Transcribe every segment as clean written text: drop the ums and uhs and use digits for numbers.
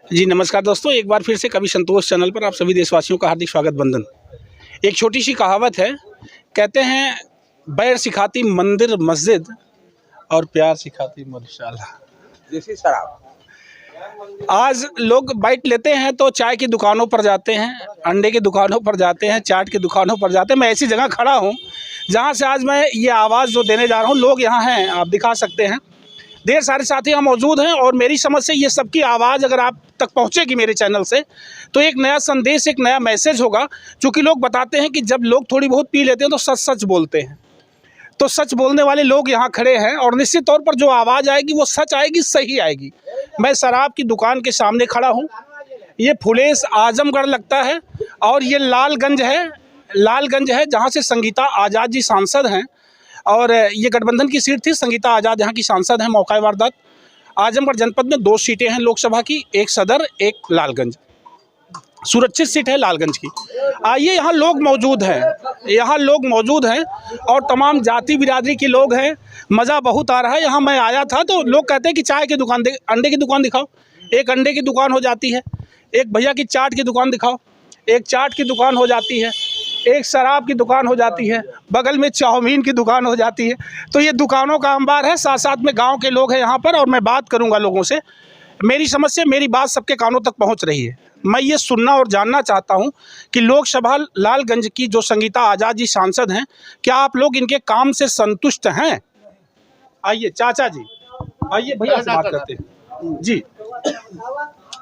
जी नमस्कार दोस्तों, एक बार फिर से कवि संतोष चैनल पर आप सभी देशवासियों का हार्दिक स्वागत बंदन। एक छोटी सी कहावत है, कहते हैं बैर सिखाती मंदिर मस्जिद और प्यार सिखाती मधुशाला। देसी शराब। आज लोग बाइट लेते हैं तो चाय की दुकानों पर जाते हैं, अंडे की दुकानों पर जाते हैं, चाट की दुकानों पर जाते हैं। मैं ऐसी जगह खड़ा हूँ जहाँ से आज मैं ये आवाज़ जो देने जा रहा हूँ, लोग यहाँ हैं, आप दिखा सकते हैं, ढेर सारे साथी यहाँ मौजूद हैं। और मेरी समझ से ये सबकी आवाज़ अगर आप तक पहुँचेगी मेरे चैनल से, तो एक नया संदेश, एक नया मैसेज होगा। क्योंकि लोग बताते हैं कि जब लोग थोड़ी बहुत पी लेते हैं तो सच सच बोलते हैं, तो सच बोलने वाले लोग यहाँ खड़े हैं और निश्चित तौर पर जो आवाज़ आएगी वो सच आएगी, सही आएगी। मैं शराब की दुकान के सामने खड़ा हूँ। ये फुलेस आजमगढ़ लगता है और ये लालगंज है जहाँ से संगीता आज़ाद जी सांसद हैं। और ये गठबंधन की सीट थी। संगीता आज़ाद यहाँ की सांसद हैं। मौका वारदात आजमगढ़ जनपद में 2 सीटें हैं लोकसभा की, एक सदर एक लालगंज। सुरक्षित सीट है लालगंज की। आइए, यहाँ लोग मौजूद हैं और तमाम जाति बिरादरी के लोग हैं। मज़ा बहुत आ रहा है। यहाँ मैं आया था तो लोग कहते हैं कि चाय की दुकान अंडे की दुकान दिखाओ, एक अंडे की दुकान हो जाती है। एक भैया की चाट की दुकान दिखाओ, एक चाट की दुकान हो जाती है। एक शराब की दुकान हो जाती है, बगल में चाउमीन की दुकान हो जाती है। तो ये दुकानों का अंबार है। साथ साथ में गांव के लोग हैं यहाँ पर और मैं बात करूँगा लोगों से। मेरी समझ से मेरी बात सबके कानों तक पहुँच रही है। मैं ये सुनना और जानना चाहता हूँ कि लोकसभा लालगंज की जो संगीता आज़ाद जी सांसद हैं, क्या आप लोग इनके काम से संतुष्ट हैं? आइए चाचा जी, आइए भैया से बात करते हैं जी।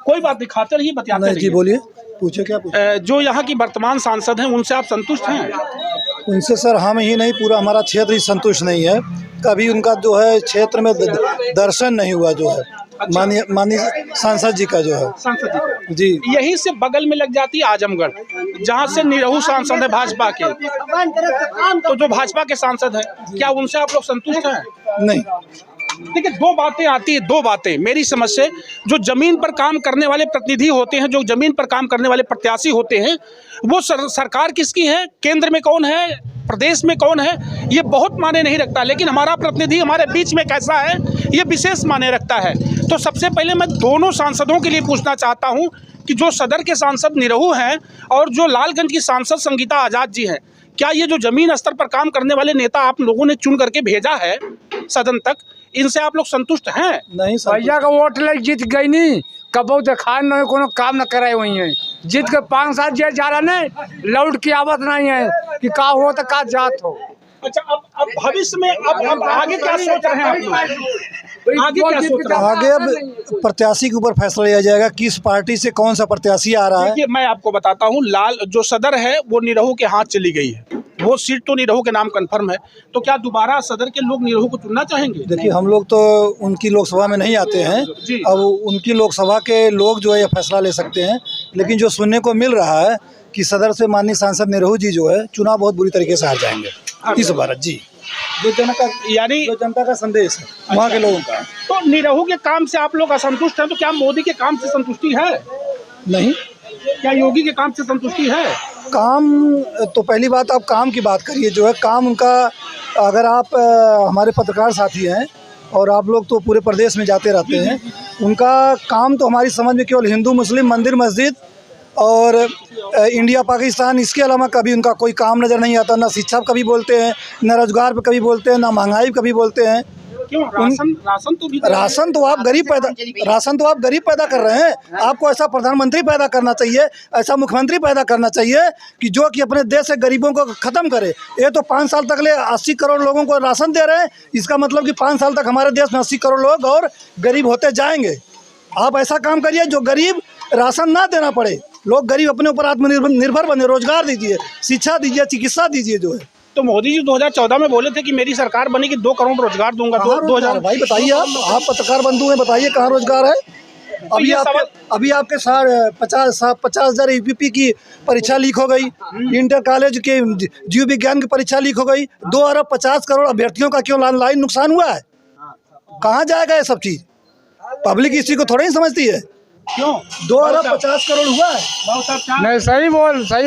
कोई बात नहीं, खाते रहिए, बतियाते रहिए। जी बोलिए, पूछे क्या पूछे? जो यहाँ की वर्तमान सांसद हैं उनसे आप संतुष्ट हैं? उनसे सर हम ही नहीं, पूरा हमारा क्षेत्र ही संतुष्ट नहीं है। कभी उनका जो है क्षेत्र में दर्शन नहीं हुआ जो है। अच्छा। माननीय सांसद जी का जो है, सांसद जी यहीं से बगल में लग जाती है आजमगढ़, जहाँ से निरहू सांसद है भाजपा के। तो जो भाजपा के सांसद हैं, क्या उनसे आप लोग संतुष्ट हैं? नहीं। देखिए, 2 बातें आती है, 2 बातें मेरी समझ से। जो जमीन पर काम करने वाले प्रतिनिधि होते हैं, जो जमीन पर काम करने वाले प्रत्याशी होते हैं, वो सरकार किसकी है, केंद्र में कौन है, प्रदेश में कौन है, ये बहुत मायने नहीं रखता। लेकिन हमारा प्रतिनिधि हमारे बीच में कैसा है, ये विशेष मायने रखता है। तो सबसे पहले मैं दोनों सांसदों के लिए पूछना चाहता हूँ कि जो सदर के सांसद निरहू हैं और जो लालगंज की सांसद संगीता आज़ाद जी हैं, क्या ये जो जमीन स्तर पर काम करने वाले नेता आप लोगों ने चुन करके भेजा है सदन तक, इनसे आप लोग संतुष्ट हैं? नहीं सर, भैया का वोट ले जीत गई नहीं, कबो देखा नहीं, कोनो काम न करे हुई है। जीत के 5 साल जेल जा रहा नहीं, लौट की आवत नहीं है कि का हो तो का जात हो। अच्छा, अब भविष्य में अब आगे क्या सोच रहे हैं आप लोग? आगे क्या सोच रहे हैं? आगे अब प्रत्याशी के ऊपर फैसला लिया जाएगा, किस पार्टी से कौन सा प्रत्याशी आ रहा है। देखिए, मैं आपको बताता हूँ, लाल जो सदर है वो निरहू के हाथ चली गई है। वो सीट तो निरहू के नाम कंफर्म है। तो क्या दोबारा सदर के लोग निरहू को चुनना चाहेंगे? देखिए, हम लोग तो उनकी लोकसभा में नहीं आते हैं। अब उनकी लोकसभा के लोग जो है ये फैसला ले सकते हैं। लेकिन जो सुनने को मिल रहा है कि सदर से माननीय सांसद निरहू जी जो है चुनाव बहुत बुरी तरीके से हार जाएंगे इस बार जी। जो जनता का संदेश है वहाँ के लोगों का। तो निरहू के काम से आप लोग असंतुष्ट हैं, तो क्या मोदी के काम से संतुष्टि है? नहीं। क्या योगी के काम से संतुष्टि है? काम तो पहली बात, आप काम की बात करिए। जो है काम उनका, अगर आप हमारे पत्रकार साथी हैं और आप लोग तो पूरे प्रदेश में जाते रहते हैं, उनका काम तो हमारी समझ में केवल हिंदू मुस्लिम मंदिर मस्जिद और इंडिया पाकिस्तान, इसके अलावा कभी उनका कोई काम नज़र नहीं आता। ना शिक्षा पर कभी बोलते हैं, ना रोजगार पर कभी बोलते हैं, ना महंगाई पर कभी बोलते हैं। क्यों? राशन तो आप गरीब पैदा कर रहे हैं। आपको ऐसा प्रधानमंत्री पैदा करना चाहिए, ऐसा मुख्यमंत्री पैदा करना चाहिए कि जो कि अपने देश से गरीबों को ख़त्म करे। ये तो 5 साल तक ले 80 करोड़ लोगों को राशन दे रहे हैं। इसका मतलब कि 5 साल तक हमारे देश में 80 करोड़ लोग और गरीब होते जाएंगे। आप ऐसा काम करिए जो गरीब राशन ना देना पड़े, लोग गरीब अपने ऊपर आत्मनिर्भर बने, रोजगार दीजिए, शिक्षा दीजिए, चिकित्सा दीजिए जो है। तो मोदी जी 2014 में बोले थे कि मेरी सरकार बनेगी 2 करोड़ रोजगार दूंगा। 2000 भाई बताइए, आप पत्रकार बंधु हैं, बताइए कहाँ रोजगार है? अभी आपके 50,000 यूपीपी की परीक्षा लीक हो गई, इंटर कॉलेज के जीव विज्ञान की परीक्षा लीक हो गई। 2 अरब 50 करोड़ अभ्यर्थियों का क्यों ऑनलाइन नुकसान हुआ है? कहाँ जाएगा ये सब चीज़? पब्लिक इसी को थोड़ा ही समझती है। क्यों? 2 अरब 50 करोड़ हुआ है। नहीं, सही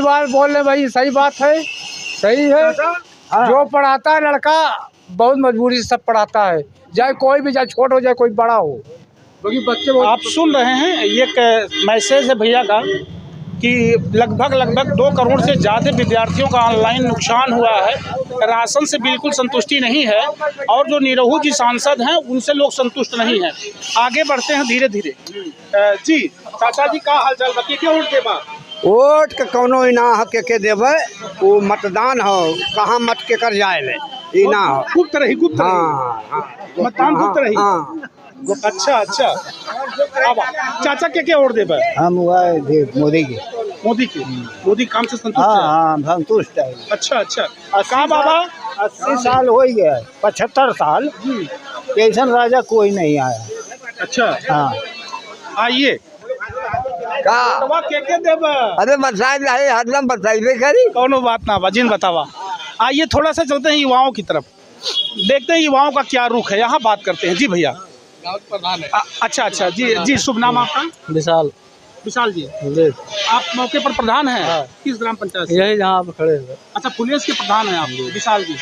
बात बोल रहे भाई, सही बात है, सही है। जो पढ़ाता है लड़का बहुत मजबूरी से सब पढ़ाता है, चाहे कोई भी, चाहे छोटा हो चाहे कोई बड़ा हो। क्योंकि बच्चे बहुत आप सुन रहे हैं, ये एक मैसेज है भैया का कि लगभग 2 करोड़ से ज़्यादा विद्यार्थियों का ऑनलाइन नुकसान हुआ है, राशन से बिल्कुल संतुष्टि नहीं है और जो निरहू जी सांसद हैं उनसे लोग संतुष्ट नहीं हैं। आगे बढ़ते हैं धीरे धीरे। जी चाचा जी का हाल चाल बताइए, क्या वोट देबा? वोट के कोनो इना के देवे, वो मतदान हो कहाँ मत के कर जाए ले इना हो। गुप्त रही हाँ मतदान गुप्त रही। हाँ अच्छा अब चाचा क्या वोट देबा? हम मोदी के। मोदी काम से संतुष्ट है? हाँ संतुष्ट है। अच्छा कहाँ बाबा? 80 साल हो गया, 75 साल पेंशन राजा कोई नहीं आया। अच्छा हाँ आइए का के देबा? अरे बताए हरदम बताइए करी कौनो बात ना बाजिन बतावा। आइए थोड़ा सा चलते हैं युवाओं की तरफ, देखते हैं युवाओं का क्या रुख है, यहाँ बात करते हैं। जी भैया प्रधान है। अच्छा जी शुभ नाम आपका? विशाल जी, आप मौके पर प्रधान हैं? किस ग्राम पंचायत से? यही जहाँ आप खड़े हैं। अच्छा पुलिस के प्रधान हैं आप विशाल जी।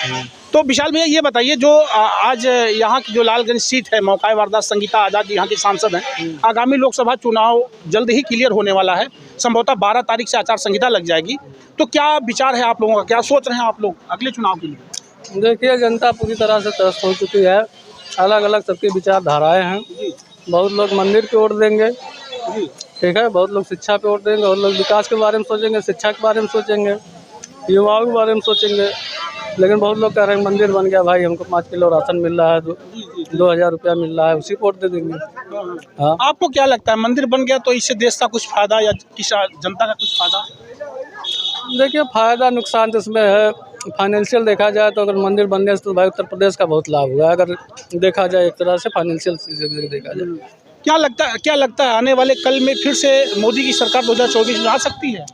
तो विशाल भैया ये बताइए, जो आज यहाँ की जो लालगंज सीट है, मौका वारदात संगीता आजाद जी यहाँ की सांसद हैं, आगामी लोकसभा चुनाव जल्द ही क्लियर होने वाला है, संभवतः 12 तारीख से आचार संहिता लग जाएगी, तो क्या विचार है आप लोगों का, क्या सोच रहे हैं आप लोग अगले चुनाव के लिए? देखिए, जनता पूरी तरह से त्रस्त हो चुकी है, अलग अलग सबकी विचारधाराएं हैं। बहुत लोग मंदिर की ओर देंगे, ठीक है, बहुत लोग शिक्षा पे वोट देंगे, और लोग विकास के बारे में सोचेंगे, शिक्षा के बारे में सोचेंगे, युवाओं के बारे में सोचेंगे। लेकिन बहुत लोग कह रहे हैं मंदिर बन गया भाई, हमको 5 किलो राशन मिल रहा है, 2000 रुपया मिल रहा है, उसी को वोट दे देंगे। हाँ, आपको क्या लगता है, मंदिर बन गया तो इससे देश का कुछ फायदा या जनता का कुछ फायदा? देखिए, फ़ायदा नुकसान तो इसमें है। फाइनेंशियल देखा जाए तो अगर मंदिर बनने से तो भाई उत्तर प्रदेश का बहुत लाभ हुआ है, अगर देखा जाए एक तरह से फाइनेंशियल से देखा जाए। क्या लगता है आने वाले कल में फिर से मोदी की सरकार 2024 में आ सकती है?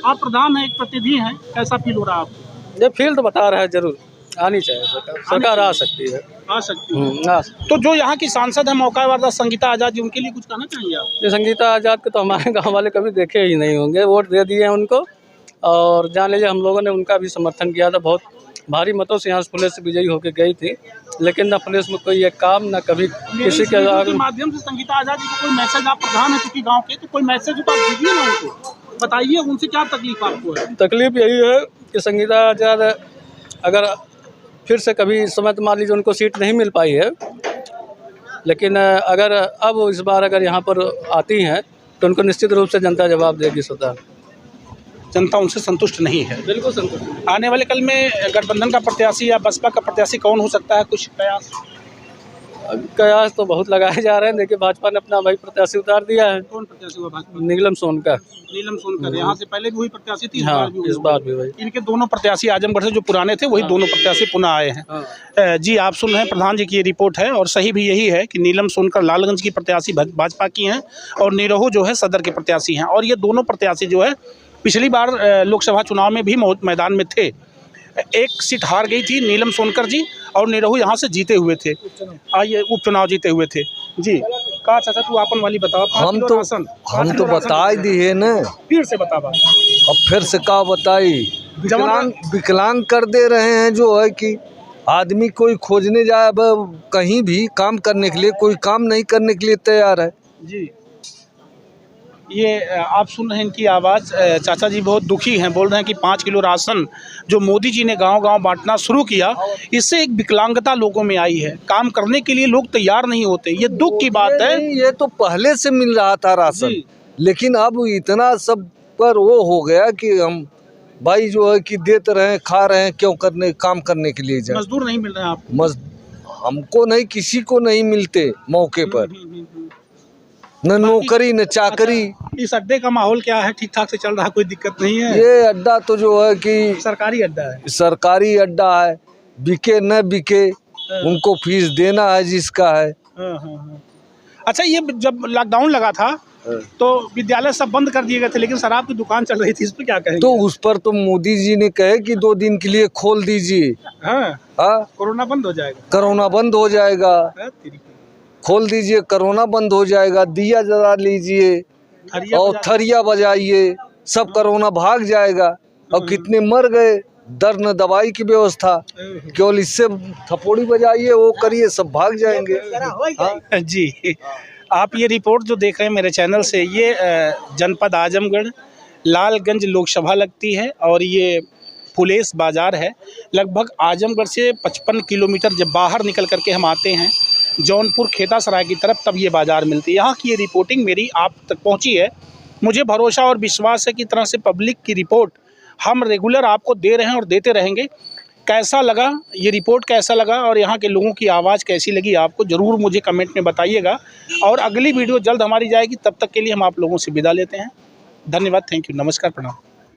आप प्रधान हैं, एक प्रतिनिधि हैं, कैसा फील हो रहा है आपको? ये फील्ड बता रहा है, जरूर आनी चाहिए सरकार आ सकती है। आ सकती है। तो जो यहाँ की सांसद है मौका वारदात संगीता आजाद जी, उनके लिए कुछ कहना चाहेंगे आप? ये संगीता आजाद के तो हमारे गांव वाले कभी देखे ही नहीं होंगे, वोट दे दिए हैं उनको, और जान लीजिए हम लोगों ने उनका भी समर्थन किया था, बहुत भारी मतों से यहाँ से पुलिस विजयी होकर गई थी, लेकिन न पुलिस में कोई एक काम, न कभी किसी के माध्यम से संगीता आजाद जी को कोई मैसेज, आप प्रधान है क्योंकि गाँव के, तो कोई मैसेज तो आप दीजिए ना उनको, बताइए उनसे क्या तकलीफ आपको है? तकलीफ यही है कि संगीता आजाद अगर फिर से कभी समय, मान लीजिए उनको सीट नहीं मिल पाई है, लेकिन अगर अब इस बार अगर यहाँ पर आती हैं तो उनको निश्चित रूप से जनता जवाब देगी। स्वतः जनता उनसे संतुष्ट नहीं है। बिल्कुल संतुष्ट। आने वाले कल में गठबंधन का प्रत्याशी या बसपा का प्रत्याशी कौन हो सकता है, कुछ प्रयास? कयास तो बहुत लगाए जा रहे हैं। देखिए, भाजपा ने अपना भाई प्रत्याशी उतार दिया है। कौन प्रत्याशी हुआ भाजपा? नीलम सोनकर। नीलम सोनकर यहाँ से पहले भी वही प्रत्याशी थी, हाँ, इस बार भी वही। इनके दोनों प्रत्याशी आजमगढ़ से जो पुराने थे वही दोनों प्रत्याशी पुनः आए हैं। जी आप सुन रहे हैं, प्रधान जी की ये रिपोर्ट है और सही भी यही है कि नीलम सोनकर लालगंज की प्रत्याशी भाजपा की हैं और निरहू जो है सदर के प्रत्याशी हैं, और ये दोनों प्रत्याशी जो है पिछली बार लोकसभा चुनाव में भी मैदान में थे। एक सीट हार गई थी नीलम सोनकर जी, और निरहू यहाँ से जीते हुए थे, आइए उपचुनाव जीते हुए थे। जी का चाचा तू आपन वाली बताओ। हम तो बता ही दिए न, फिर से बतावा। अब फिर से का बताई, विकलांग कर दे रहे हैं, जो है कि आदमी कोई खोजने जाए कहीं भी काम करने के लिए, कोई काम नहीं करने के लिए तैयार है। जी ये आप सुन रहे हैं इनकी आवाज़। चाचा जी बहुत दुखी हैं, बोल रहे हैं कि 5 किलो राशन जो मोदी जी ने गांव-गांव बांटना शुरू किया, इससे एक विकलांगता लोगों में आई है, काम करने के लिए लोग तैयार नहीं होते। ये दुख की बात है। ये तो पहले से मिल रहा था राशन, लेकिन अब इतना सब पर वो हो गया कि हम भाई जो है कि देते रहे, खा रहे हैं, क्यों करने, काम करने के लिए जाए। मजदूर नहीं मिल रहे हैं आपको? हमको नहीं, किसी को नहीं मिलते मौके पर, न नौकरी न चाकरी। इस अड्डे का माहौल क्या है, ठीक ठाक से चल रहा, कोई दिक्कत नहीं है? ये अड्डा तो जो है कि सरकारी अड्डा है। सरकारी अड्डा है, बिके न बिके उनको फीस देना है जिसका है। अच्छा, ये जब लॉकडाउन लगा था तो विद्यालय सब बंद कर दिए गए थे, लेकिन शराब की दुकान चल रही थी, इस पर क्या कहेंगे? तो उस पर तो मोदी जी ने कहे कि 2 दिन के लिए खोल दीजिए। हाँ, कोरोना बंद हो जाएगा। कोरोना बंद हो जाएगा, खोल दीजिए, कोरोना बंद हो जाएगा। दिया जला लीजिए और थरिया बजाइए, सब कोरोना भाग जाएगा। और कितने मर गए, दर न दवाई की व्यवस्था, केवल इससे थपोड़ी बजाइए, वो करिए, सब भाग जाएंगे। जी आप ये रिपोर्ट जो देख रहे हैं मेरे चैनल से, ये जनपद आजमगढ़ लालगंज लोकसभा लगती है और ये पुलिस बाज़ार है। लगभग आजमगढ़ से 55 किलोमीटर जब बाहर निकल करके हम आते हैं जौनपुर खेतासराय की तरफ, तब ये बाज़ार मिलती है। यहाँ की ये रिपोर्टिंग मेरी आप तक पहुँची है। मुझे भरोसा और विश्वास है कि तरह से पब्लिक की रिपोर्ट हम रेगुलर आपको दे रहे हैं और देते रहेंगे। कैसा लगा ये रिपोर्ट, कैसा लगा और यहाँ के लोगों की आवाज़ कैसी लगी आपको, ज़रूर मुझे कमेंट में बताइएगा। और अगली वीडियो जल्द हमारी जाएगी, तब तक के लिए हम आप लोगों से विदा लेते हैं। धन्यवाद, थैंक यू, नमस्कार, प्रणाम।